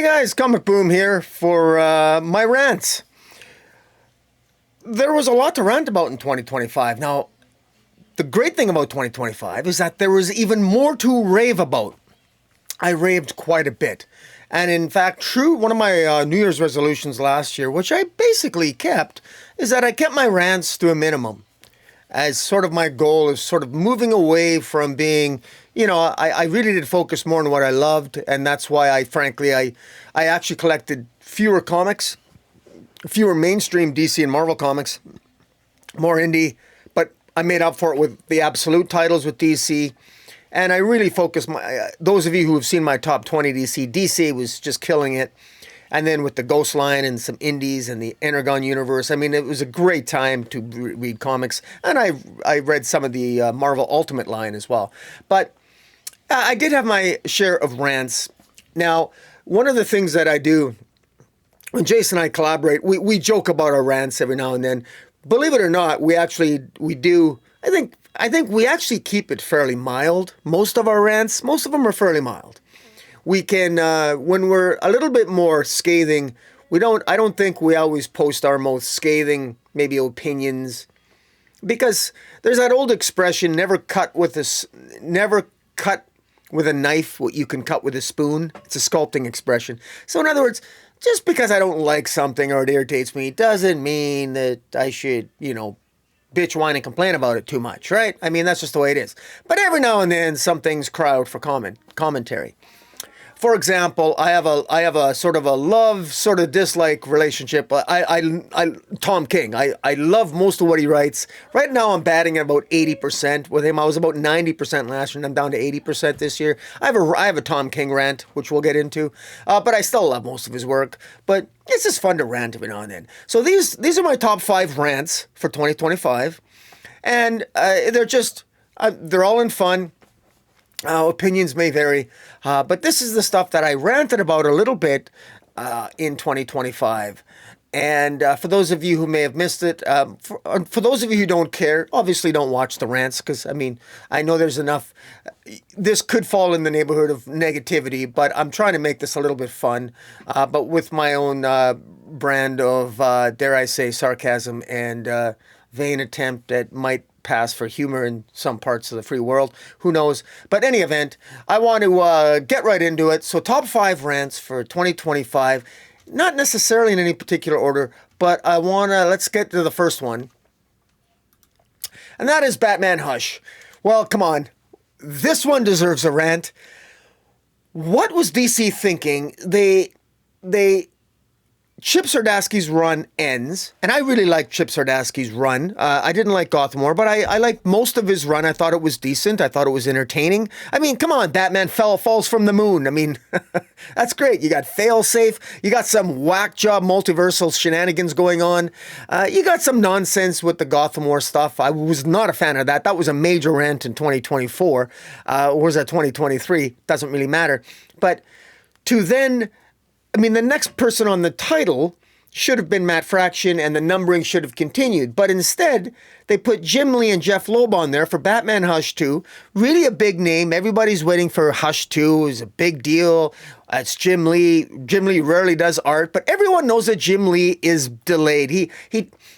Hey guys, Comic Boom here for my rants. There was a lot to rant about in 2025. Now, the great thing about 2025 is that there was even more to rave about. I raved quite a bit. And in fact, true, one of my New Year's resolutions last year, which I basically kept, is that I kept my rants to a minimum. As sort of my goal is sort of moving away from being, I really did focus more on what I loved. And that's why I actually collected fewer comics, fewer mainstream DC and Marvel comics, more indie, but I made up for it with the absolute titles with DC. And I really focused those of you who have seen my top 20 DC was just killing it. And then with the Ghost line and some indies and the Energon universe, I mean, it was a great time to read comics. And I read some of the Marvel Ultimate line as well. But I did have my share of rants. Now, one of the things that I do, when Jason and I collaborate, we joke about our rants every now and then. Believe it or not, we do. I think we actually keep it fairly mild. Most of our rants, most of them are fairly mild. We can, when we're a little bit more scathing, I don't think we always post our most scathing, maybe opinions, because there's that old expression, never cut with a knife what you can cut with a spoon. It's a sculpting expression. So in other words, just because I don't like something or it irritates me doesn't mean that I should, bitch, whine, and complain about it too much, right? I mean, that's just the way it is. But every now and then, some things cry out for commentary. For example, I have a sort of a love, sort of dislike relationship. Tom King. I love most of what he writes. Right now, I'm batting at about 80% with him. I was about 90% last year, and I'm down to 80% this year. I have a Tom King rant, which we'll get into, but I still love most of his work. But it's just fun to rant every now and then. So these are my top 5 rants for 2025, and they're all in fun. Opinions may vary, but this is the stuff that I ranted about a little bit in 2025. And for those of you who may have missed it, for those of you who don't care, obviously don't watch the rants, because, I know there's enough. This could fall in the neighborhood of negativity, but I'm trying to make this a little bit fun, but with my own brand of, dare I say, sarcasm and vain attempt that might pass for humor in some parts of the free world. Who knows? But in any event, I want to get right into it. So top 5 rants for 2025, not necessarily in any particular order, but let's get to the first one. And that is Batman Hush. Well, come on. This one deserves a rant. What was DC thinking? Chip Zdarsky's run ends, and I really liked Chip Zdarsky's run. I didn't like Gotham War, but I liked most of his run. I thought it was decent. I thought it was entertaining. Come on, Batman falls from the moon. That's great. You got Failsafe. You got some whack job multiversal shenanigans going on. You got some nonsense with the Gotham War stuff. I was not a fan of that. That was a major rant in 2024. Or was that 2023? Doesn't really matter. But to then... the next person on the title should have been Matt Fraction, and the numbering should have continued. But instead, they put Jim Lee and Jeff Loeb on there for Batman Hush 2. Really a big name. Everybody's waiting for Hush 2. It's a big deal. It's Jim Lee. Jim Lee rarely does art, but everyone knows that Jim Lee is delayed.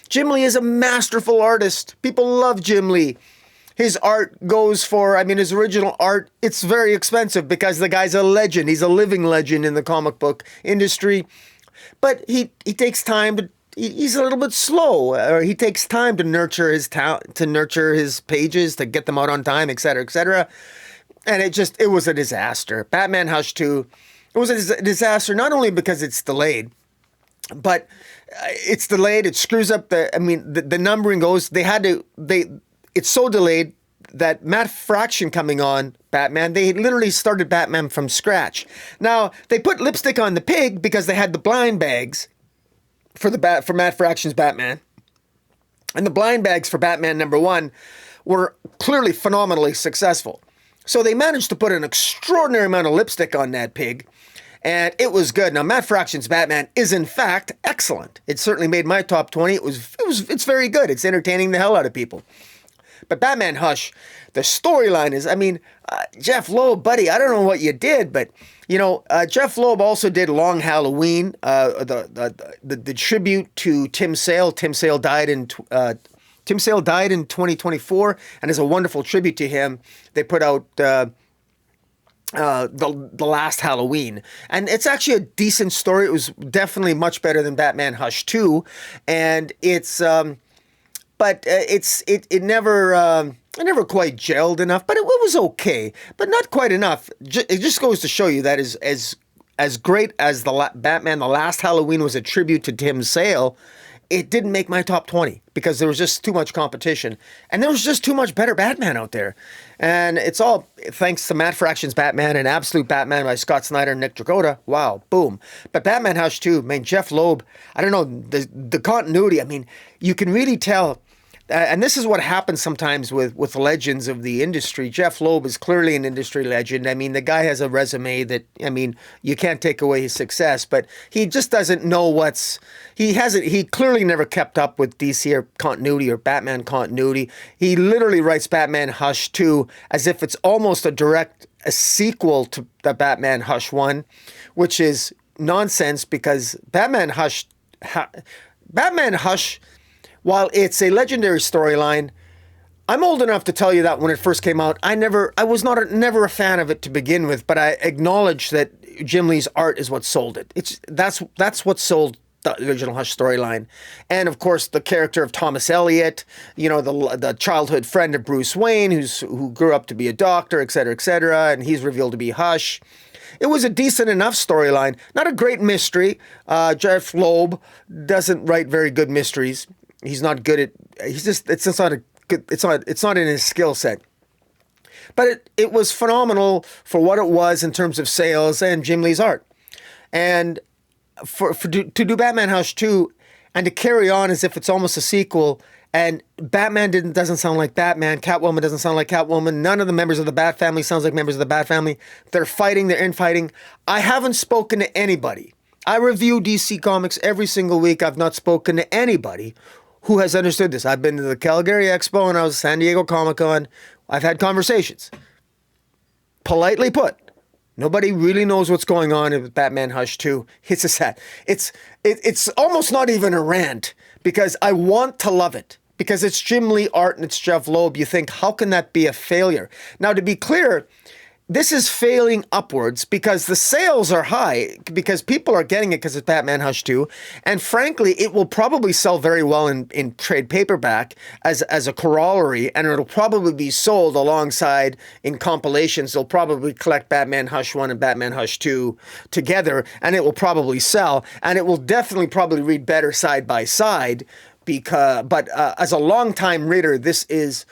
Jim Lee is a masterful artist. People love Jim Lee. His art goes for, his original art, it's very expensive because the guy's a legend. He's a living legend in the comic book industry. But he takes time he's a little bit slow, or he takes time to nurture his talent, to nurture his pages, to get them out on time, et cetera, et cetera. And it was a disaster. Batman Hush 2, it was a disaster, not only because it's delayed, but it's delayed, it screws up the numbering goes, it's so delayed that Matt Fraction coming on Batman, they literally started Batman from scratch. Now, they put lipstick on the pig because they had the blind bags for Matt Fraction's Batman. And the blind bags for Batman #1 were clearly phenomenally successful. So they managed to put an extraordinary amount of lipstick on that pig, and it was good. Now, Matt Fraction's Batman is in fact excellent. It certainly made my top 20. It's very good. It's entertaining the hell out of people. But Batman Hush, the storyline is, I mean, Jeff Loeb, buddy, I don't know what you did, but Jeff Loeb also did Long Halloween, the tribute to Tim Sale. Tim Sale died in 2024, and as a wonderful tribute to him, they put out the last Halloween, and it's actually a decent story. It was definitely much better than Batman Hush 2, and it never quite gelled enough, but it was okay, but not quite enough. It just goes to show you that as great as Batman the Last Halloween was a tribute to Tim Sale, it didn't make my top 20 because there was just too much competition. And there was just too much better Batman out there. And it's all thanks to Matt Fraction's Batman and Absolute Batman by Scott Snyder and Nick Dragotta. Wow, boom. But Batman Hush 2, I mean, Jeff Loeb, I don't know, the continuity, I mean, you can really tell. And this is what happens sometimes with legends of the industry. Jeff Loeb is clearly an industry legend. I mean, the guy has a resume that, I mean, you can't take away his success, but he just doesn't know he clearly never kept up with DC or continuity or Batman continuity. He literally writes Batman Hush 2 as if it's almost a sequel to the Batman Hush 1, which is nonsense because Batman Hush, while it's a legendary storyline, I'm old enough to tell you that when it first came out, I was never a fan of it to begin with, but I acknowledge that Jim Lee's art is what sold it. That's what sold the original Hush storyline. And of course, the character of Thomas Elliot, the childhood friend of Bruce Wayne, who grew up to be a doctor, et cetera, and he's revealed to be Hush. It was a decent enough storyline, not a great mystery. Jeff Loeb doesn't write very good mysteries. He's not good at. It's not in his skill set. But it was phenomenal for what it was in terms of sales and Jim Lee's art, and to do Batman Hush 2 and to carry on as if it's almost a sequel. And Batman doesn't sound like Batman. Catwoman doesn't sound like Catwoman. None of the members of the Bat family sounds like members of the Bat family. They're fighting. They're infighting. I haven't spoken to anybody. I review DC Comics every single week. I've not spoken to anybody who has understood this. I've been to the Calgary Expo and I was at San Diego Comic-Con. I've had conversations. Politely put, nobody really knows what's going on with Batman Hush 2. It's a sad. It's almost not even a rant because I want to love it. Because it's Jim Lee art and it's Jeff Loeb. You think, how can that be a failure? Now, to be clear, this is failing upwards because the sales are high, because people are getting it because it's Batman Hush 2. And frankly, it will probably sell very well in trade paperback as a corollary, and it'll probably be sold alongside in compilations. They'll probably collect Batman Hush 1 and Batman Hush 2 together, and it will probably sell, and it will definitely probably read better side by side. But as a longtime reader, this is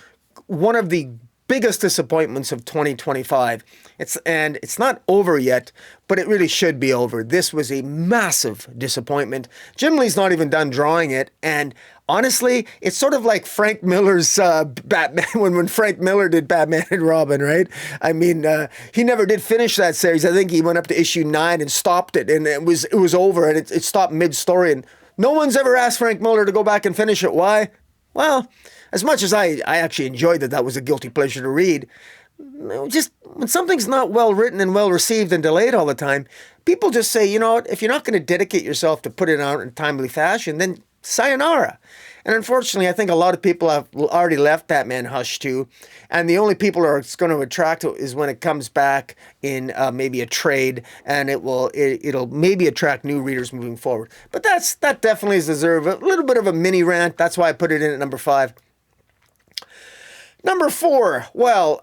one of the biggest disappointments of 2025. It's not over yet, but it really should be over. This was a massive disappointment. Jim Lee's not even done drawing it, and honestly, it's sort of like Frank Miller's Batman when Frank Miller did Batman and Robin, right? I mean, he never did finish that series. I think he went up to issue 9 and stopped it, and it was over, and it stopped mid-story, and no one's ever asked Frank Miller to go back and finish it. Why? Well, as much as I actually enjoyed that was a guilty pleasure to read, just when something's not well written and well received and delayed all the time, people just say, you know what, if you're not going to dedicate yourself to put it out in a timely fashion, then sayonara. And unfortunately, I think a lot of people have already left Batman Hush 2, and the only people it's going to attract is when it comes back in maybe a trade, and it'll maybe attract new readers moving forward. But that definitely deserves a little bit of a mini rant. That's why I put it in at number 5. Number 4, well,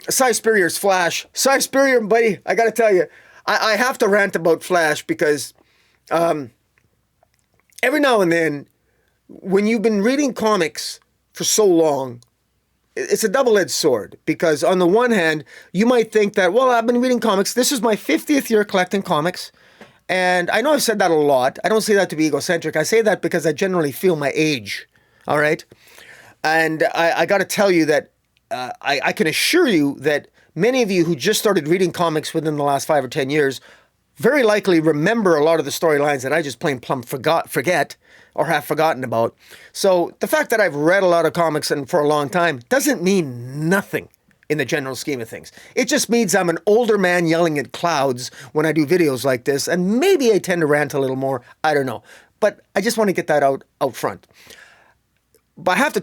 Cy Spurrier's Flash. Cy Spurrier, buddy, I got to tell you, I have to rant about Flash because every now and then, when you've been reading comics for so long, it's a double-edged sword because on the one hand, you might think that, well, I've been reading comics. This is my 50th year collecting comics. And I know I've said that a lot. I don't say that to be egocentric. I say that because I generally feel my age. All right. And I got to tell you that I can assure you that many of you who just started reading comics within the last 5 or 10 years very likely remember a lot of the storylines that I just plain plumb forget or have forgotten about. So the fact that I've read a lot of comics and for a long time doesn't mean nothing in the general scheme of things. It just means I'm an older man yelling at clouds when I do videos like this, and maybe I tend to rant a little more. I don't know. But I just want to get that out front. But I have to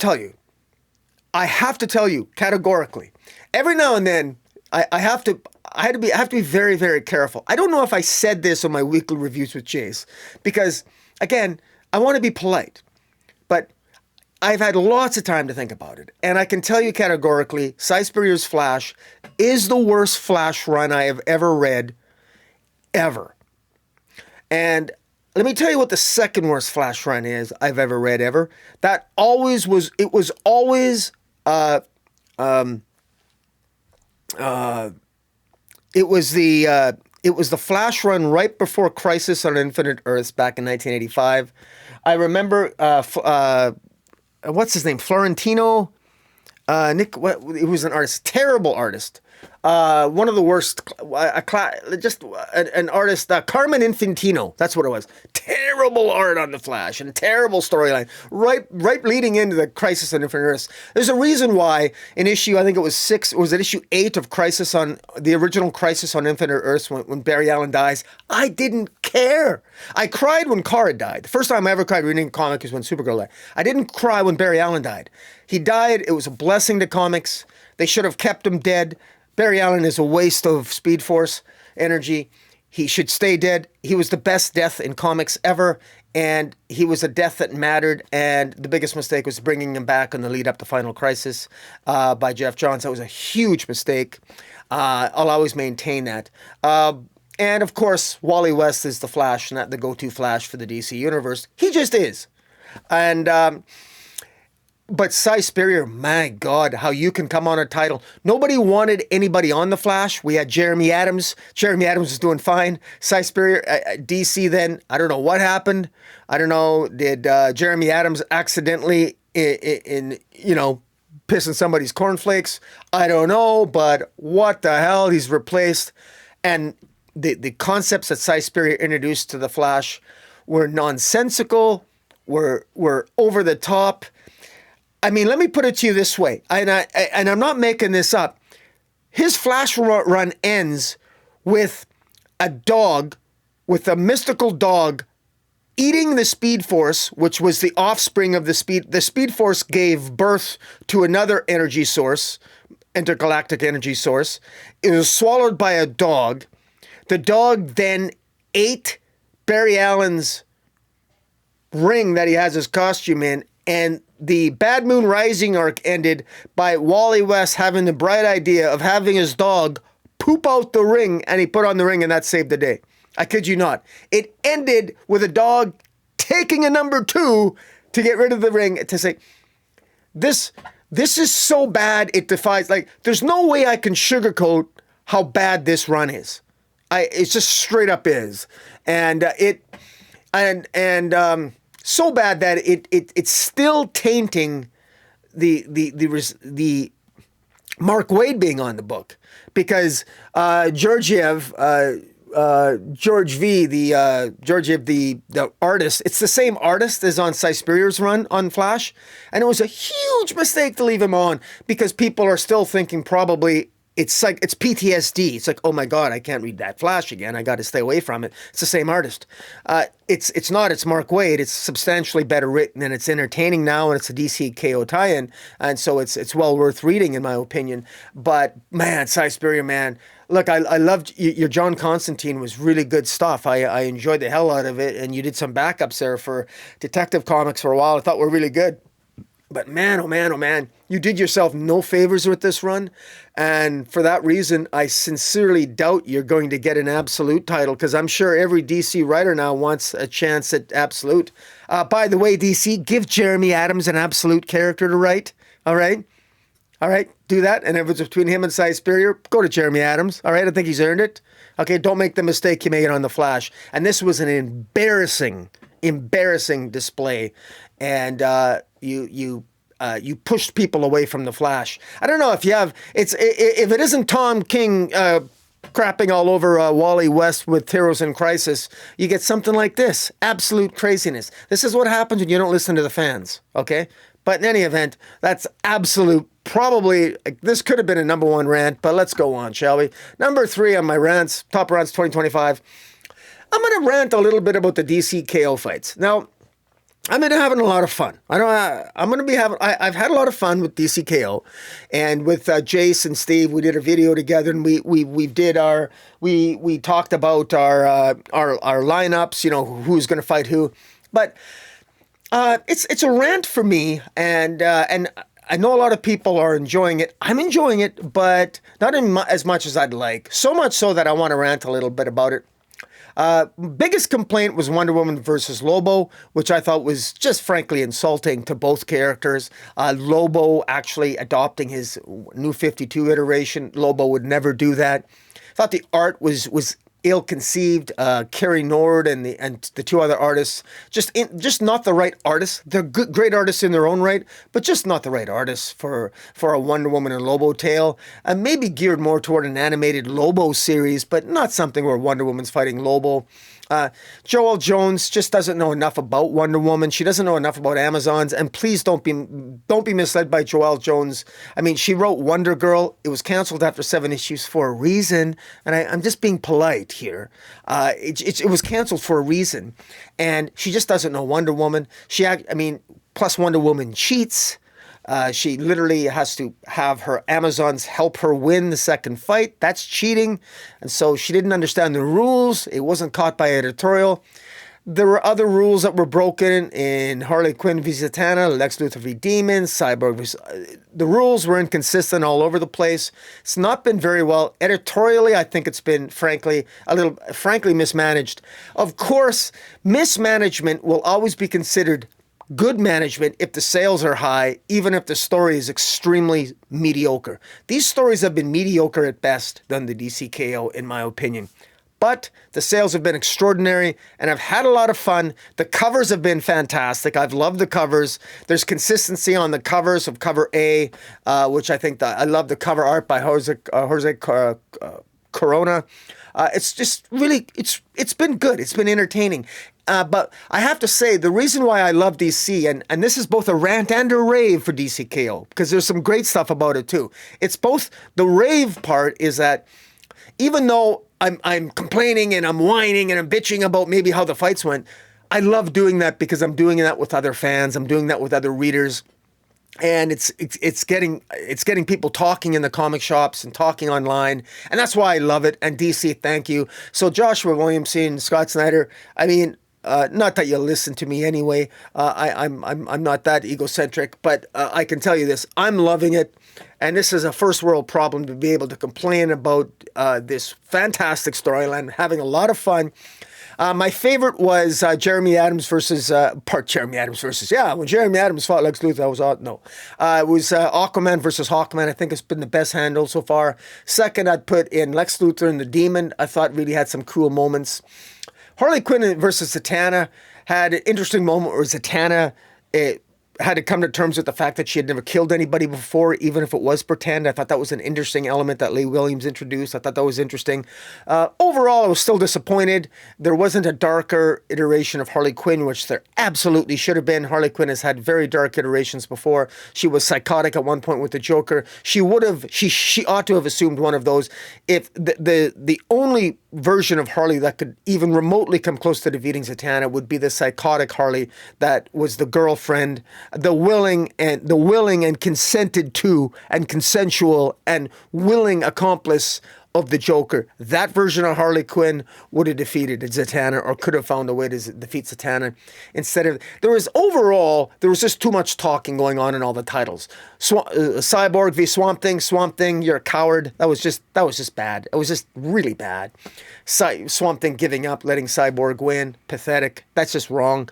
tell you categorically, every now and then I have to be very, very careful. I don't know if I said this on my weekly reviews with Jace, because again, I want to be polite, but I've had lots of time to think about it. And I can tell you categorically, Cy Spurrier's Flash is the worst Flash run I have ever read, ever. And let me tell you what the second worst Flash run is I've ever read ever. It was the Flash run right before Crisis on Infinite Earths back in 1985. I remember, what's his name? Florentino? Nick, he was an artist, terrible artist. One of the worst, an artist, Carmen Infantino, that's what it was. Terrible art on the Flash and terrible storyline, right leading into the Crisis on Infinite Earths. There's a reason why in issue, I think it was 6, or was it issue 8 of the original Crisis on Infinite Earths when Barry Allen dies, I didn't care. I cried when Kara died. The first time I ever cried reading a comic was when Supergirl died. I didn't cry when Barry Allen died. He died, it was a blessing to comics. They should have kept him dead. Barry Allen is a waste of Speed Force energy. He should stay dead. He was the best death in comics ever, and he was a death that mattered, and the biggest mistake was bringing him back on the lead up to Final Crisis by Jeff Johns. That was a huge mistake. I'll always maintain that. And, of course, Wally West is the Flash, not the go-to Flash for the DC Universe. He just is. And but Cy Spurrier, my God, how you can come on a title. Nobody wanted anybody on The Flash. We had Jeremy Adams. Jeremy Adams was doing fine. Cy Spurrier, DC then, I don't know what happened. I don't know, did Jeremy Adams accidentally, pissing somebody's cornflakes? I don't know, but what the hell? He's replaced. And the concepts that Cy Spurrier introduced to The Flash were nonsensical, were over the top. I mean, let me put it to you this way, and I'm not making this up. His Flash run ends with a dog, with a mystical dog, eating the Speed Force, which was the offspring of the Speed. The Speed Force gave birth to another energy source, intergalactic energy source. It was swallowed by a dog. The dog then ate Barry Allen's ring that he has his costume in, and the Bad Moon Rising arc ended by Wally West having the bright idea of having his dog poop out the ring, and he put on the ring, and that saved the day. I kid you not. It ended with a dog taking a number 2 to get rid of the ring, to say, this is so bad it defies, like, there's no way I can sugarcoat how bad this run is. It's just straight up is. And so bad that it's still tainting the Mark Waid being on the book, because Georgiev, the artist, it's the same artist as on Cy Spurrier's run on Flash, and it was a huge mistake to leave him on, because people are still thinking probably it's like, it's PTSD. It's like, oh my God, I can't read that Flash again. I got to stay away from it. It's the same artist. It's not. It's Mark Waid. It's substantially better written, and it's entertaining now, and it's a DC KO tie-in, and so it's well worth reading in my opinion. But man, Cy Spurrier, man, look, I loved your John Constantine was really good stuff. I enjoyed the hell out of it, and you did some backups there for Detective Comics for a while. I thought were really good. But man, oh man, oh man, you did yourself no favors with this run. And for that reason, I sincerely doubt you're going to get an Absolute title, because I'm sure every DC writer now wants a chance at Absolute. By the way, DC, give Jeremy Adams an Absolute character to write. All right? All right, do that. And if it's between him and Cy Spurrier, go to Jeremy Adams. All right, I think he's earned it. Okay, don't make the mistake you made on The Flash. And this was an embarrassing display. And you pushed people away from The Flash. I don't know if you have, if it isn't Tom King crapping all over Wally West with Heroes in Crisis, you get something like this. Absolute craziness. This is what happens when you don't listen to the fans, okay? But in any event, that's absolute, probably, this could have been a number one rant, but let's go on, shall we? Number 3 on my rants, top rants 2025. I'm going to rant a little bit about the DC KO fights. Now, I've been having a lot of fun. I've had a lot of fun with DC KO, and with Jace and Steve, we did a video together, and we talked about our lineups, you know, who's going to fight who. But it's a rant for me, and I know a lot of people are enjoying it. I'm enjoying it, but not as much as I'd like. So much so that I want to rant a little bit about it. Biggest complaint was Wonder Woman versus Lobo, which I thought was just frankly insulting to both characters. Lobo actually adopting his New 52 iteration. Lobo would never do that. Thought the art was ill-conceived. Carrie Nord and the two other artists, just not the right artists. They're great artists in their own right, but just not the right artists for a Wonder Woman and Lobo tale. Maybe geared more toward an animated Lobo series, but not something where Wonder Woman's fighting Lobo. Joelle Jones just doesn't know enough about Wonder Woman. She doesn't know enough about Amazons, and please don't be misled by Joelle Jones. I mean, she wrote Wonder Girl. It was canceled after 7 issues for a reason, and I'm just being polite here. It was canceled for a reason, and she just doesn't know Wonder Woman. Plus Wonder Woman cheats. She literally has to have her Amazons help her win the second fight. That's cheating. And so she didn't understand the rules. It wasn't caught by editorial. There were other rules that were broken in Harley Quinn v. Zatanna, Lex Luthor v. Demon, Cyborg v. The rules were inconsistent all over the place. It's not been very well. Editorially, I think it's been, frankly mismanaged. Of course, mismanagement will always be considered good management if the sales are high, even if the story is extremely mediocre. These stories have been mediocre at best than the DC KO, in my opinion. But the sales have been extraordinary, and I've had a lot of fun. The covers have been fantastic. I've loved the covers. There's consistency on the covers of cover A, which I think I love the cover art by Jose Corona. It's just really, it's been good. It's been entertaining. But I have to say, the reason why I love DC, and this is both a rant and a rave for DC KO, because there's some great stuff about it too. It's both, the rave part is that even though I'm complaining and I'm whining and I'm bitching about maybe how the fights went, I love doing that because I'm doing that with other fans. I'm doing that with other readers. And it's getting people talking in the comic shops and talking online, and that's why I love it. And DC, thank you. So Joshua Williamson, Scott Snyder. I mean, not that you listen to me anyway. I'm not that egocentric, but I can tell you this: I'm loving it, and this is a first world problem to be able to complain about this fantastic storyline. Having a lot of fun. My favorite was when Jeremy Adams fought Lex Luthor. It was Aquaman versus Hawkman. I think it's been the best handle so far. Second, I'd put in Lex Luthor and the Demon. I thought really had some cool moments. Harley Quinn versus Zatanna had an interesting moment where Zatanna had to come to terms with the fact that she had never killed anybody before, even if it was pretend. I thought that was an interesting element that Lee Williams introduced. I thought that was interesting. Overall, I was still disappointed. There wasn't a darker iteration of Harley Quinn, which there absolutely should have been. Harley Quinn has had very dark iterations before. She was psychotic at one point with the Joker. She ought to have assumed one of those. If the only version of Harley that could even remotely come close to defeating Zatanna would be the psychotic Harley that was the girlfriend, the willing and consented to and consensual and willing accomplice of the Joker. That version of Harley Quinn would have defeated Zatanna, or could have found a way to defeat Zatanna. There was just too much talking going on in all the titles. Cyborg v Swamp Thing, you're a coward. That was just bad. It was just really bad. Swamp Thing giving up, letting Cyborg win, pathetic. That's just wrong.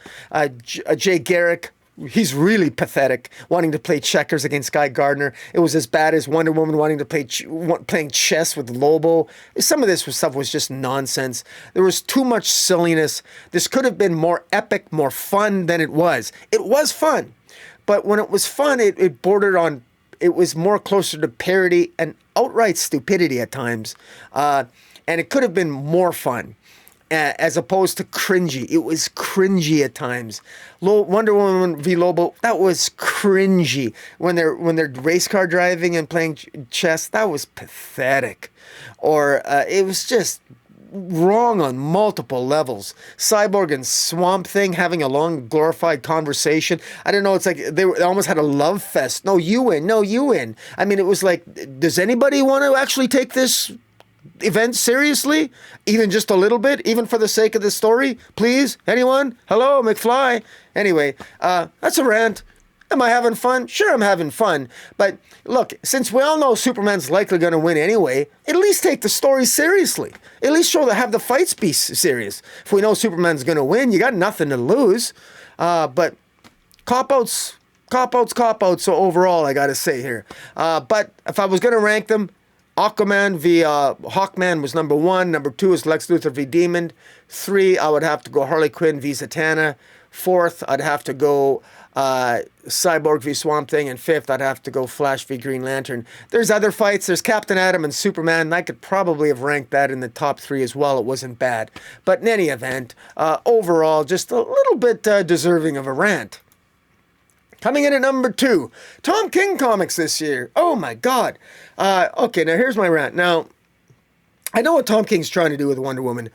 Jay Garrick, he's really pathetic, wanting to play checkers against Guy Gardner. It was as bad as Wonder Woman wanting to playing chess with Lobo. Some of this stuff was just nonsense. There was too much silliness. This could have been more epic, more fun than it was. It was fun, but when it was fun, it bordered on it was more closer to parody and outright stupidity at times, and it could have been more fun. As opposed to cringy. It was cringy at times. Wonder Woman v Lobo, that was cringy. When they're race car driving and playing chess, that was pathetic. Or it was just wrong on multiple levels. Cyborg and Swamp Thing having a long glorified conversation. I don't know, it's like they almost had a love fest. No, you win. No, you win. I mean, it was like, does anybody want to actually take this event seriously, even just a little bit, even for the sake of the story? Please, anyone? Hello, McFly. Anyway, that's a rant. Am I having fun? Sure, I'm having fun. But look, since we all know Superman's likely going to win anyway, at least take the story seriously. At least have the fights be serious. If we know Superman's going to win, you got nothing to lose. But cop-outs. So overall, I got to say here. But if I was going to rank them, Aquaman v Hawkman was number 1. Number 2 is Lex Luthor v Demon. 3, I would have to go Harley Quinn v Zatanna. 4th, I'd have to go Cyborg v Swamp Thing. And 5th, I'd have to go Flash v Green Lantern. There's other fights. There's Captain Atom and Superman. I could probably have ranked that in the top 3 as well. It wasn't bad. But in any event, overall, just a little bit deserving of a rant. Coming in at number 2, Tom King comics this year. Oh my God. Okay, now here's my rant. Now, I know what Tom King's trying to do with Wonder Woman.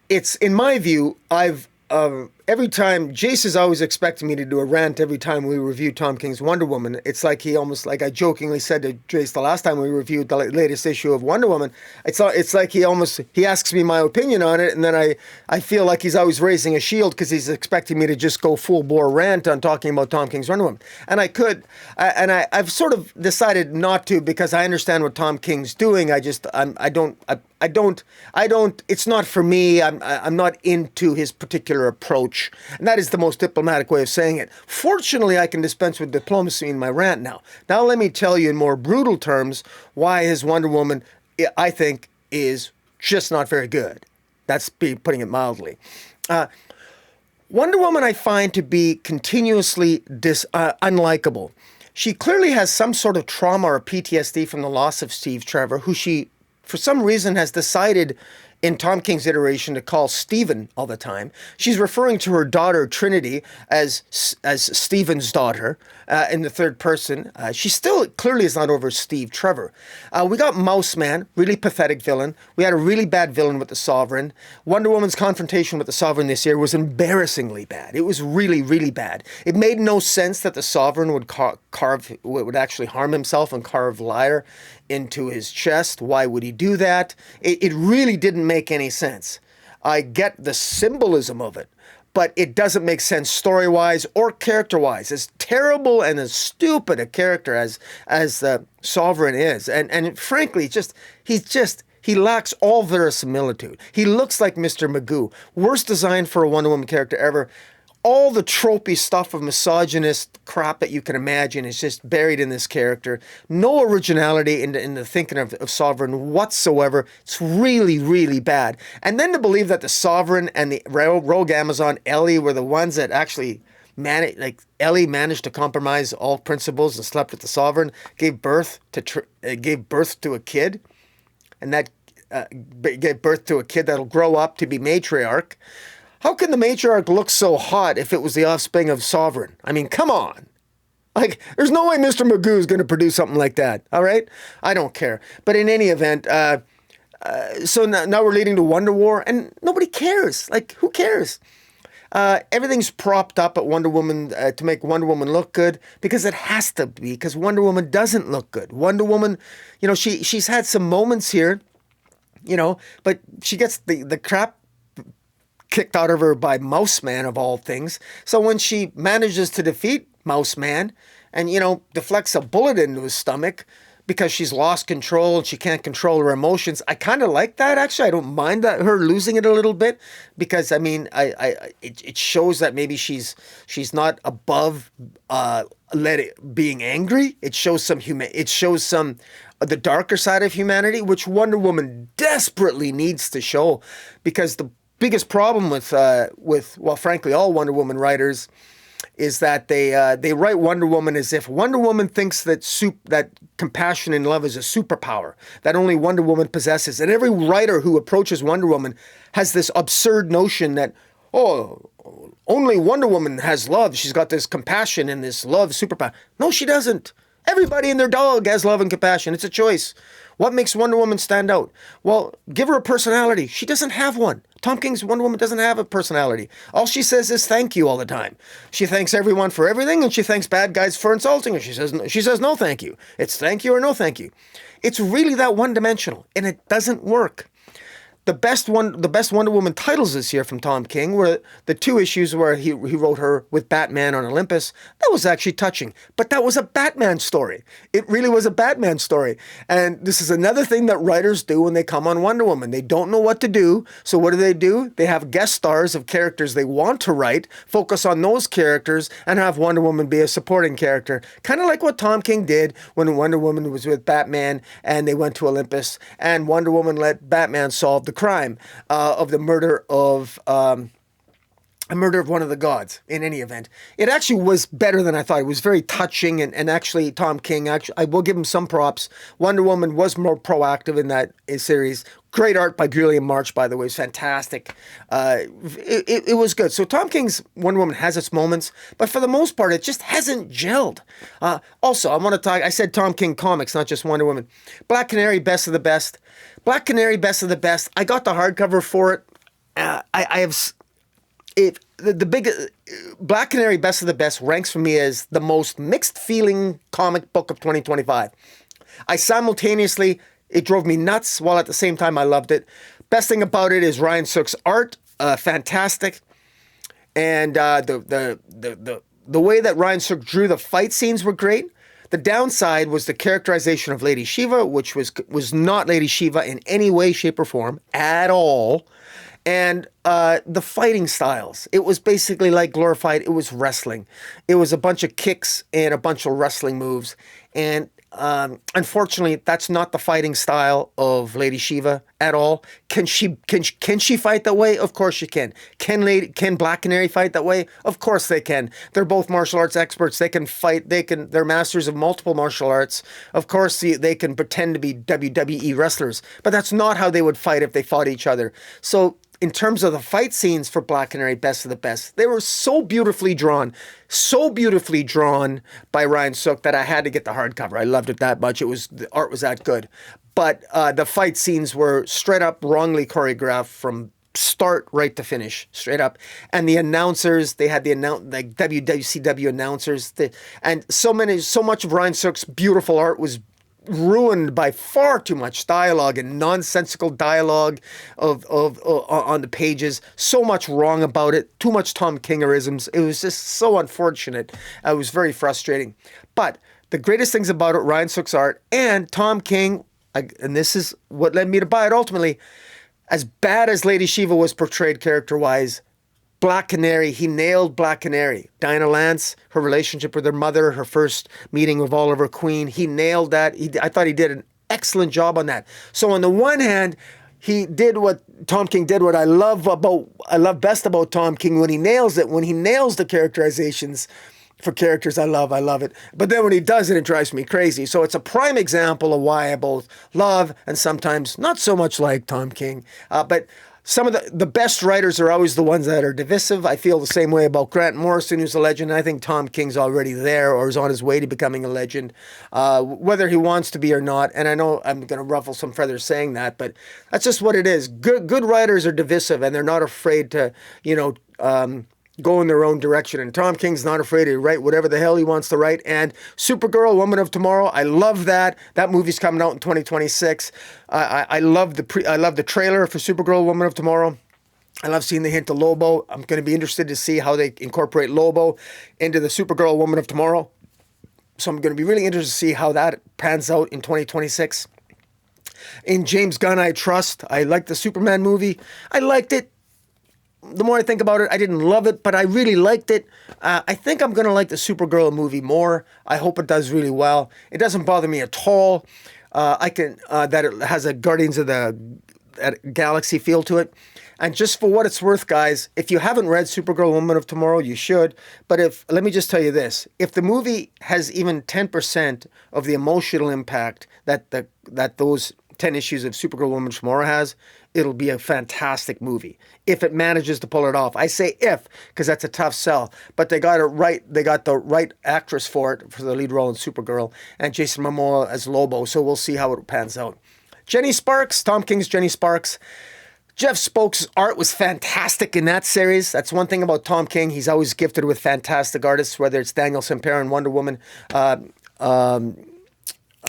It's, in my view, every time, Jace is always expecting me to do a rant every time we review Tom King's Wonder Woman. It's like like I jokingly said to Jace the last time we reviewed the latest issue of Wonder Woman, it's like he asks me my opinion on it, and then I feel like he's always raising a shield because he's expecting me to just go full-bore rant on talking about Tom King's Wonder Woman. And I could, and I've sort of decided not to because I understand what Tom King's doing. I don't, it's not for me. I'm not into his particular approach. And that is the most diplomatic way of saying it. Fortunately, I can dispense with diplomacy in my rant now. Now let me tell you in more brutal terms why his Wonder Woman, I think, is just not very good. That's putting it mildly. Wonder Woman I find to be continuously unlikable. She clearly has some sort of trauma or PTSD from the loss of Steve Trevor, who she, for some reason, has decided in Tom King's iteration to call Stephen all the time. She's referring to her daughter Trinity as Stephen's daughter in the third person. She still clearly is not over Steve Trevor. We got Mouse Man, really pathetic villain. We had a really bad villain with the Sovereign. Wonder Woman's confrontation with the Sovereign this year was embarrassingly bad. It was really, really bad. It made no sense that the Sovereign would actually harm himself and carve Liar into his chest. Why would he do that? It really didn't make any sense. I get the symbolism of it, but it doesn't make sense story-wise or character-wise. As terrible and as stupid a character as the Sovereign is, and frankly, he lacks all verisimilitude. He looks like Mr. Magoo. Worst design for a Wonder Woman character ever. All the tropey stuff of misogynist crap that you can imagine is just buried in this character. No originality in the thinking of Sovereign whatsoever. It's really, really bad. And then to believe that the Sovereign and the rogue Amazon Ellie were the ones that actually Ellie managed to compromise all principles and slept with the Sovereign, gave birth to a kid, and that gave birth to a kid that'll grow up to be matriarch. How can the matriarch look so hot if it was the offspring of Sovereign? I mean, come on. Like, there's no way Mr. Magoo is going to produce something like that, all right? I don't care. But in any event, so now we're leading to Wonder War, and nobody cares. Like, who cares? Everything's propped up at Wonder Woman to make Wonder Woman look good because it has to be, because Wonder Woman doesn't look good. Wonder Woman, she's had some moments here, but she gets the crap kicked out of her by Mouse Man of all things. So when she manages to defeat Mouse Man and, deflects a bullet into his stomach because she's lost control and she can't control her emotions, I kind of like that, actually. I don't mind her losing it a little bit because, it shows that maybe she's not above being angry. It shows some the darker side of humanity, which Wonder Woman desperately needs to show, because the biggest problem with frankly, all Wonder Woman writers is that they write Wonder Woman as if Wonder Woman thinks that compassion and love is a superpower that only Wonder Woman possesses, and every writer who approaches Wonder Woman has this absurd notion that, oh, only Wonder Woman has love. She's got this compassion and this love superpower. No, she doesn't. Everybody and their dog has love and compassion. It's a choice. What makes Wonder Woman stand out? Well, give her a personality. She doesn't have one. Tom King's Wonder Woman doesn't have a personality. All she says is thank you all the time. She thanks everyone for everything, and she thanks bad guys for insulting her. She says no thank you. It's thank you or no thank you. It's really that one-dimensional, and it doesn't work. The best Wonder Woman titles this year from Tom King were the 2 issues where he wrote her with Batman on Olympus. That was actually touching, but that was a Batman story. It really was a Batman story. And this is another thing that writers do when they come on Wonder Woman. They don't know what to do, so what do? They have guest stars of characters they want to write, focus on those characters, and have Wonder Woman be a supporting character. Kind of like what Tom King did when Wonder Woman was with Batman and they went to Olympus, and Wonder Woman let Batman solve the crime of the murder of one of the gods. In any event, it actually was better than I thought. It was very touching, and actually Tom King, I will give him some props. Wonder Woman was more proactive in that series. Great art by Julian March, by the way. It's fantastic. It was good. So Tom King's Wonder Woman has its moments, but for the most part, it just hasn't gelled. Also, I want to talk, I said Tom King comics, not just Wonder Woman. Black Canary, best of the best. Black Canary, best of the best. I got the hardcover for it. I have... The big Black Canary Best of the Best ranks for me as the most mixed feeling comic book of 2025. It drove me nuts, while at the same time I loved it. Best thing about it is Ryan Sook's art, fantastic, and the way that Ryan Sook drew the fight scenes were great. The downside was the characterization of Lady Shiva, which was not Lady Shiva in any way, shape, or form at all. And the fighting styles. It was basically like glorified. It was wrestling. It was a bunch of kicks and a bunch of wrestling moves. And unfortunately, that's not the fighting style of Lady Shiva at all. Can she fight that way? Of course she can. Can Black Canary fight that way? Of course they can. They're both martial arts experts. They can fight. They're masters of multiple martial arts. Of course they can pretend to be WWE wrestlers, but that's not how they would fight if they fought each other. So in terms of the fight scenes for Black Canary, best of the best. They were so beautifully drawn by Ryan Sook that I had to get the hardcover. I loved it that much. The art was that good. But the fight scenes were straight up wrongly choreographed from start right to finish, straight up. And the announcers, they had the WCW announcers, and so much of Ryan Sook's beautiful art was ruined by far too much dialogue and nonsensical dialogue on the pages. So much wrong about it. Too much Tom Kingerisms. It was just so unfortunate. It was very frustrating. But the greatest things about it, Ryan Sook's art and Tom King, and this is what led me to buy it ultimately, as bad as Lady Shiva was portrayed character-wise, Black Canary, he nailed Black Canary. Diana Lance, her relationship with her mother, her first meeting with Oliver Queen, he nailed that. I thought he did an excellent job on that. So on the one hand, he did what Tom King did, what I love best about Tom King, when he nails it, when he nails the characterizations for characters I love it. But then when he does it, it drives me crazy. So it's a prime example of why I both love and sometimes not so much like Tom King. But some of the best writers are always the ones that are divisive. I feel the same way about Grant Morrison, who's a legend. I think Tom King's already there or is on his way to becoming a legend, whether he wants to be or not. And I know I'm going to ruffle some feathers saying that, but that's just what it is. Good writers are divisive, and they're not afraid to, go in their own direction. And Tom King's not afraid to write whatever the hell he wants to write. And Supergirl, Woman of Tomorrow, I love that. That movie's coming out in 2026. I love the trailer for Supergirl, Woman of Tomorrow. I love seeing the hint of Lobo. I'm going to be interested to see how they incorporate Lobo into the Supergirl, Woman of Tomorrow. So I'm going to be really interested to see how that pans out in 2026. In James Gunn, I trust. I liked the Superman movie. I liked it. The more I think about it, I didn't love it, but I really liked it. I think I'm going to like the Supergirl movie more. I hope it does really well. It doesn't bother me at all. That it has a Guardians of the that galaxy feel to it. And just for what it's worth, guys, if you haven't read Supergirl Woman of Tomorrow, you should. But let me just tell you this, if the movie has even 10% of the emotional impact that those 10 issues of Supergirl Woman of Tomorrow has, it'll be a fantastic movie if it manages to pull it off. I say if, because that's a tough sell, but they got it right. They got the right actress for it, for the lead role in Supergirl, and Jason Momoa as Lobo. So we'll see how it pans out. Jenny Sparks, Tom King's Jenny Sparks. Jeff Spokes' art was fantastic in that series. That's one thing about Tom King. He's always gifted with fantastic artists, whether it's Daniel Sampere in Wonder Woman,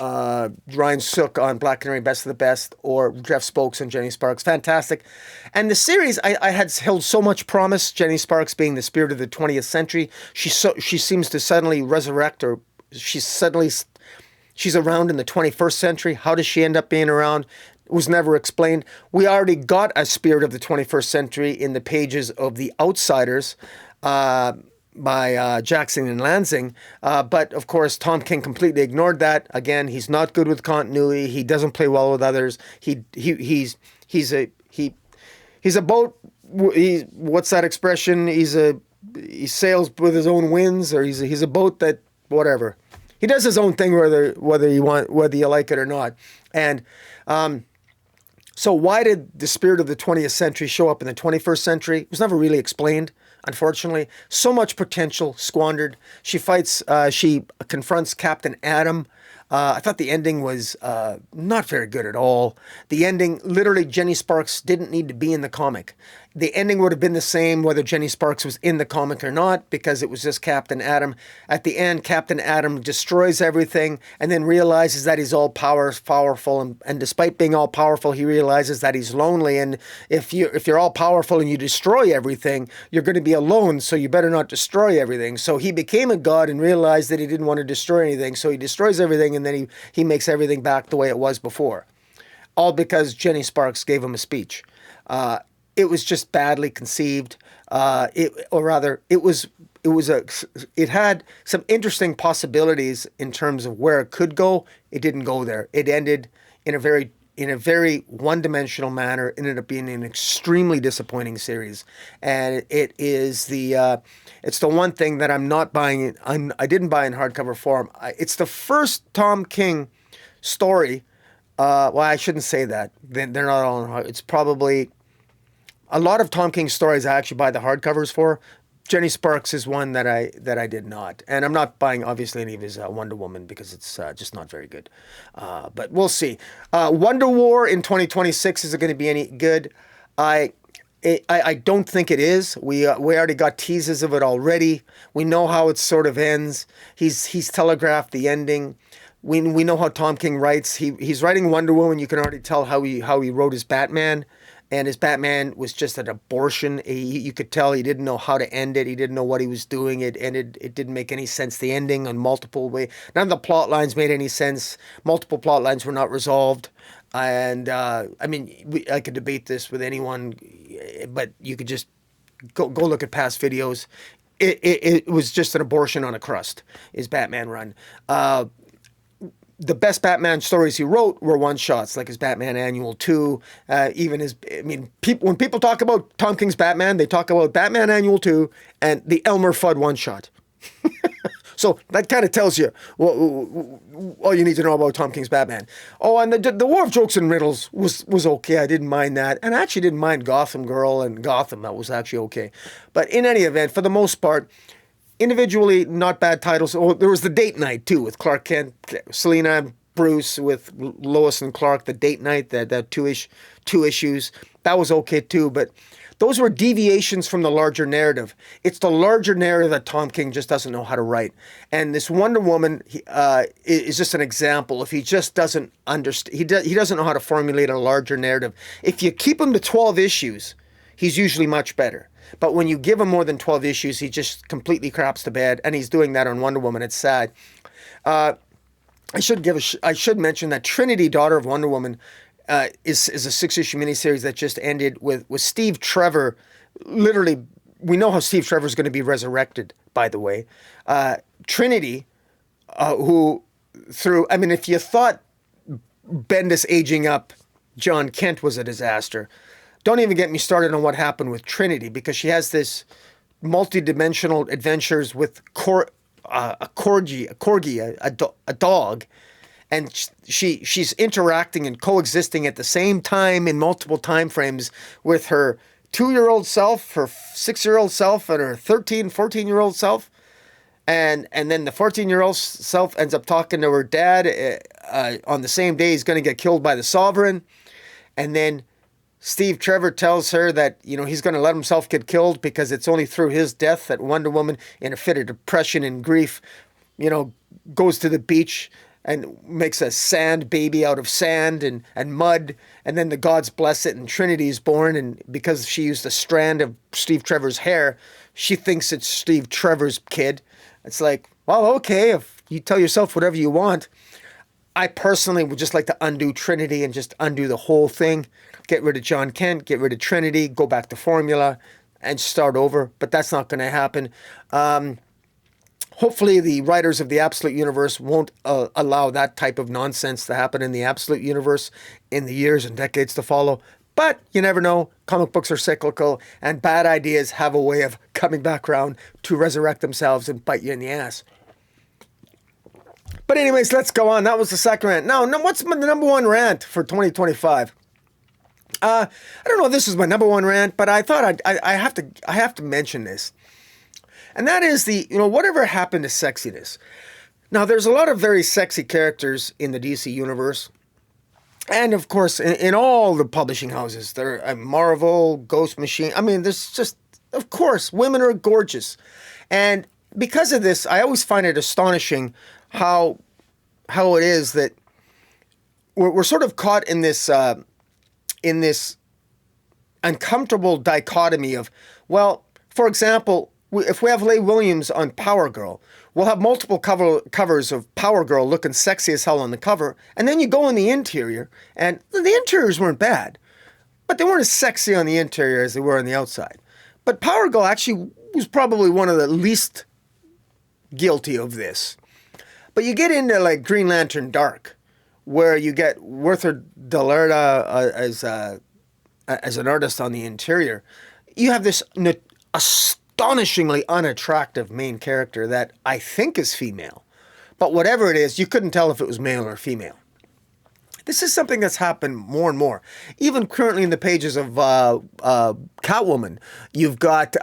Ryan Sook on Black Canary Best of the Best, or Jeff Spokes and Jenny Sparks. Fantastic. And the series, I had held so much promise, Jenny Sparks being the spirit of the 20th century. She seems to suddenly resurrect, or she's around in the 21st century. How does she end up being around? It was never explained. We already got a spirit of the 21st century in the pages of The Outsiders, by Jackson and Lansing, but of course Tom King completely ignored that. Again, he's not good with continuity. He doesn't play well with others. He's a boat. What's that expression? He sails with his own winds, or he's a boat that whatever. He does his own thing whether you like it or not. And so why did the spirit of the 20th century show up in the 21st century? It was never really explained. Unfortunately, so much potential squandered. She confronts Captain Atom. I thought the ending was not very good at all. The ending, literally, Jenny Sparks didn't need to be in the comic. The ending would have been the same whether Jenny Sparks was in the comic or not, because it was just Captain Atom. At the end, Captain Atom destroys everything and then realizes that he's all powerful. And despite being all powerful, he realizes that he's lonely. And if you're all powerful and you destroy everything, you're going to be alone. So you better not destroy everything. So he became a god and realized that he didn't want to destroy anything. So he destroys everything, and then he makes everything back the way it was before. All because Jenny Sparks gave him a speech. It was just badly conceived. It had some interesting possibilities in terms of where it could go. It didn't go there. It ended in a very one-dimensional manner. It ended up being an extremely disappointing series, and it's the one thing that I'm not buying. I didn't buy in hardcover form. It's the first Tom King story. Well, I shouldn't say that. They're not all in hard. It's probably a lot of Tom King stories I actually buy the hardcovers for. Jenny Sparks is one that I did not. And I'm not buying, obviously, any of his Wonder Woman because it's just not very good. But we'll see. Wonder War in 2026, is it going to be any good? I don't think it is. We already got teases of it already. We know how it sort of ends. He's telegraphed the ending. We know how Tom King writes. He's writing Wonder Woman. You can already tell how he wrote his Batman. And his Batman was just an abortion. You could tell he didn't know how to end it. He didn't know what he was doing. It didn't make any sense. The ending on multiple ways. None of the plot lines made any sense. Multiple plot lines were not resolved. And I could debate this with anyone, but you could just go look at past videos. It was just an abortion on a crust. His Batman run. The best Batman stories he wrote were one-shots, like his Batman Annual 2, when people talk about Tom King's Batman, they talk about Batman Annual 2 and the Elmer Fudd one-shot. So that kind of tells you all you need to know about Tom King's Batman. Oh, and the War of Jokes and Riddles was okay. I didn't mind that. And I actually didn't mind Gotham Girl and Gotham. That was actually okay. But in any event, for the most part, individually, not bad titles. Oh, there was the Date Night, too, with Clark Kent, Selina, Bruce, with Lois and Clark, the Date Night, that two issues. That was okay, too, but those were deviations from the larger narrative. It's the larger narrative that Tom King just doesn't know how to write. And this Wonder Woman is just an example. If he just doesn't understand, he doesn't know how to formulate a larger narrative. If you keep him to 12 issues, he's usually much better. But when you give him more than 12 issues, he just completely craps the bed, and he's doing that on Wonder Woman. It's sad. I should mention that Trinity, Daughter of Wonder Woman, is a 6-issue miniseries that just ended with Steve Trevor. Literally, we know how Steve Trevor is going to be resurrected, by the way. Trinity, if you thought Bendis aging up John Kent was a disaster. Don't even get me started on what happened with Trinity, because she has this multi-dimensional adventures with a corgi, a dog, and she's interacting and coexisting at the same time in multiple time frames with her 2-year-old self, her 6-year-old self, and her 13, 14-year-old self. And then the 14-year-old self ends up talking to her dad on the same day he's going to get killed by the Sovereign. And then Steve Trevor tells her that, he's going to let himself get killed because it's only through his death that Wonder Woman, in a fit of depression and grief, goes to the beach and makes a sand baby out of sand and mud. And then the gods bless it and Trinity is born. And because she used a strand of Steve Trevor's hair, she thinks it's Steve Trevor's kid. It's like, well, okay, if you tell yourself whatever you want. I personally would just like to undo Trinity and just undo the whole thing. Get rid of John Kent, get rid of Trinity, go back to formula and start over. But that's not going to happen. Hopefully the writers of the Absolute Universe won't allow that type of nonsense to happen in the Absolute Universe in the years and decades to follow. But you never know. Comic books are cyclical, and bad ideas have a way of coming back around to resurrect themselves and bite you in the ass. But anyways, let's go on. That was the second rant. Now, what's the number one rant for 2025? I don't know if this is my number one rant, but I thought I have to mention this. And that is whatever happened to sexiness. Now, there's a lot of very sexy characters in the DC universe. And of course, in all the publishing houses, there are Marvel, Ghost Machine. I mean, there's just, of course, women are gorgeous. And because of this, I always find it astonishing how it is that we're sort of caught in this uncomfortable dichotomy of, well, for example, if we have Leigh Williams on Power Girl, we'll have multiple covers of Power Girl looking sexy as hell on the cover, and then you go in the interior, and the interiors weren't bad, but they weren't as sexy on the interior as they were on the outside. But Power Girl actually was probably one of the least guilty of this. But you get into like Green Lantern Dark, where you get Werther Dell'Erta as an artist on the interior. You have this astonishingly unattractive main character that I think is female. But whatever it is, you couldn't tell if it was male or female. This is something that's happened more and more. Even currently in the pages of Catwoman, you've got,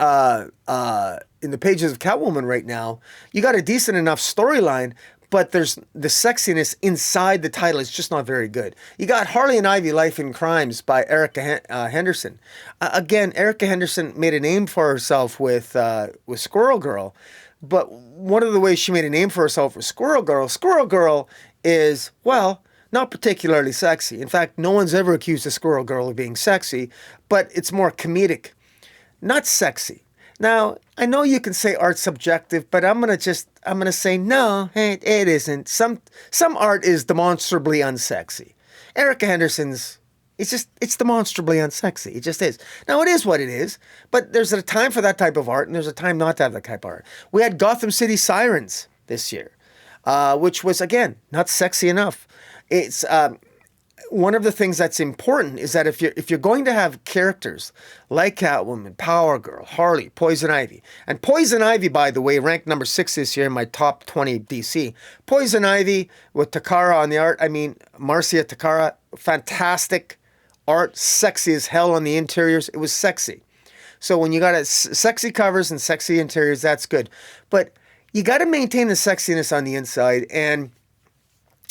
in the pages of Catwoman right now, you got a decent enough storyline, but there's the sexiness inside the title is just not very good. You got Harley and Ivy, Life and Crimes by Erica Henderson. Again, Erica Henderson made a name for herself with Squirrel Girl, but one of the ways she made a name for herself with Squirrel Girl is, well, not particularly sexy. In fact, no one's ever accused a Squirrel Girl of being sexy, but it's more comedic, not sexy. Now, I know you can say art's subjective, but I'm gonna say no, it isn't. Some art is demonstrably unsexy. Erica Henderson's, it's demonstrably unsexy. It just is. Now, it is what it is, but there's a time for that type of art, and there's a time not to have that type of art. We had Gotham City Sirens this year, which was, again, not sexy enough. It's one of the things that's important is that if you're going to have characters like Catwoman, Power Girl, Harley, Poison Ivy, and Poison Ivy, by the way, ranked number 6 this year in my top 20 DC. Poison Ivy with Takara on the art. I mean, Marcia Takara, fantastic art, sexy as hell on the interiors. It was sexy. So when you got sexy covers and sexy interiors, that's good. But you got to maintain the sexiness on the inside, and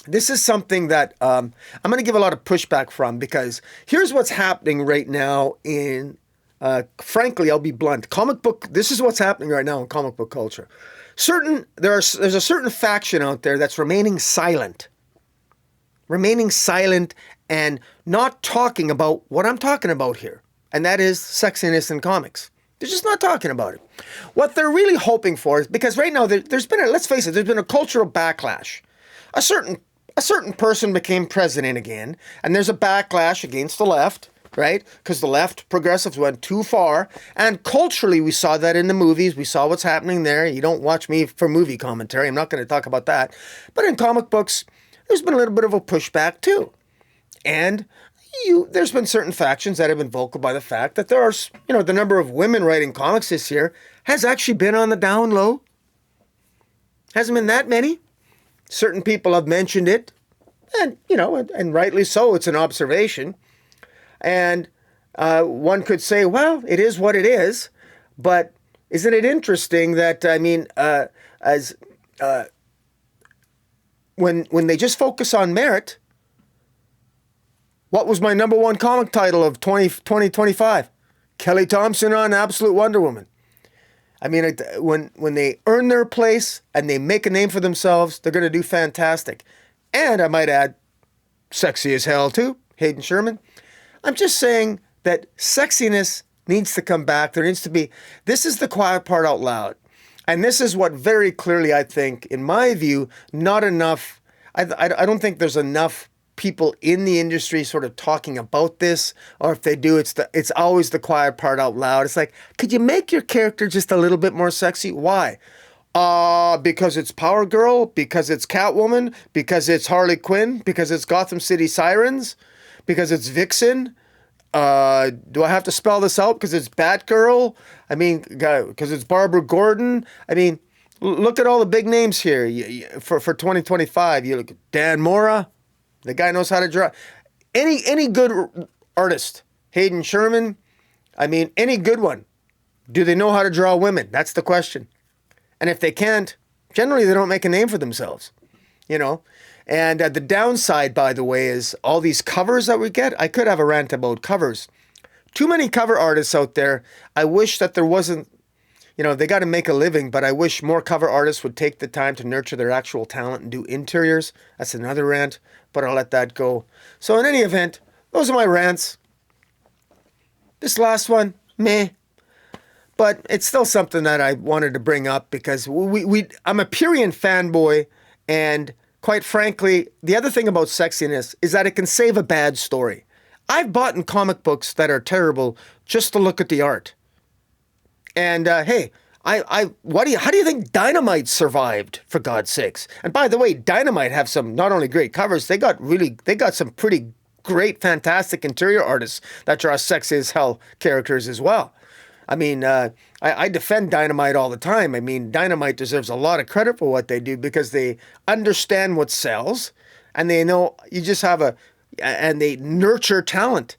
this is something that I'm going to give a lot of pushback from, because here's what's happening right now in, frankly, I'll be blunt, this is what's happening right now in comic book culture. There's a certain faction out there that's remaining silent and not talking about what I'm talking about here, and that is sexiness in comics. They're just not talking about it. What they're really hoping for is, because right now there's been a cultural backlash. A certain person became president again, and there's a backlash against the left, right? Because the left progressives went too far, and culturally we saw that in the movies. We saw what's happening there. You don't watch me for movie commentary. I'm not going to talk about that. But in comic books, there's been a little bit of a pushback too. And, there's been certain factions that have been vocal by the fact that there are, the number of women writing comics this year has actually been on the down low. Hasn't been that many. Certain people have mentioned it, and, and rightly so, it's an observation. And one could say, well, it is what it is, but isn't it interesting that, when they just focus on merit, what was my number one comic title of 2025? Kelly Thompson on Absolute Wonder Woman. I mean, when they earn their place and they make a name for themselves, they're going to do fantastic. And I might add, sexy as hell too, Hayden Sherman. I'm just saying that sexiness needs to come back. There needs to be, this is the quiet part out loud. And this is what very clearly, I think, in my view, not enough, I don't think there's enough people in the industry sort of talking about this, or if they do, it's always the quiet part out loud. It's like, could you make your character just a little bit more sexy? Why? Because it's Power Girl, because it's Catwoman, because it's Harley Quinn, because it's Gotham City Sirens, because it's Vixen. Do I have to spell this out? Because it's Batgirl? I mean, because it's Barbara Gordon? I mean, look at all the big names here for 2025. You look at Dan Mora. The guy knows how to draw. Any good artist, Hayden Sherman, I mean, any good one, do they know how to draw women? That's the question. And if they can't, generally they don't make a name for themselves, And the downside, by the way, is all these covers that we get. I could have a rant about covers. Too many cover artists out there. I wish that there wasn't, they got to make a living, but I wish more cover artists would take the time to nurture their actual talent and do interiors. That's another rant, but I'll let that go. So in any event, those are my rants. This last one, meh. But it's still something that I wanted to bring up because I'm a Purian fanboy, and quite frankly, the other thing about sexiness is that it can save a bad story. I've bought in comic books that are terrible just to look at the art. And hey, how do you think Dynamite survived, for God's sakes? And by the way, Dynamite have some not only great covers, they got some pretty great, fantastic interior artists that draw sexy as hell characters as well. I mean, I defend Dynamite all the time. I mean, Dynamite deserves a lot of credit for what they do because they understand what sells, and they know you just have and they nurture talent.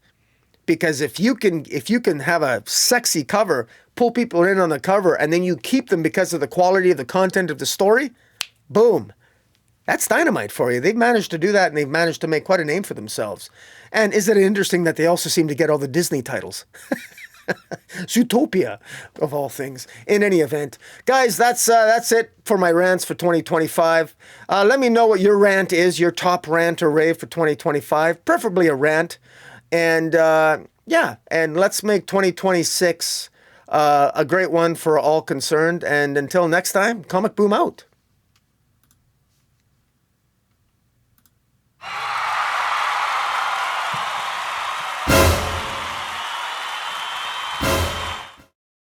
Because if you can have a sexy cover, pull people in on the cover, and then you keep them because of the quality of the content of the story, boom. That's Dynamite for you. They've managed to do that, and they've managed to make quite a name for themselves. And isn't it interesting that they also seem to get all the Disney titles? Zootopia, of all things. In any event, guys, that's it for my rants for 2025. Let me know what your rant is, your top rant or rave for 2025, preferably a rant. And and let's make 2026 a great one for all concerned. And until next time, Comic Boom out.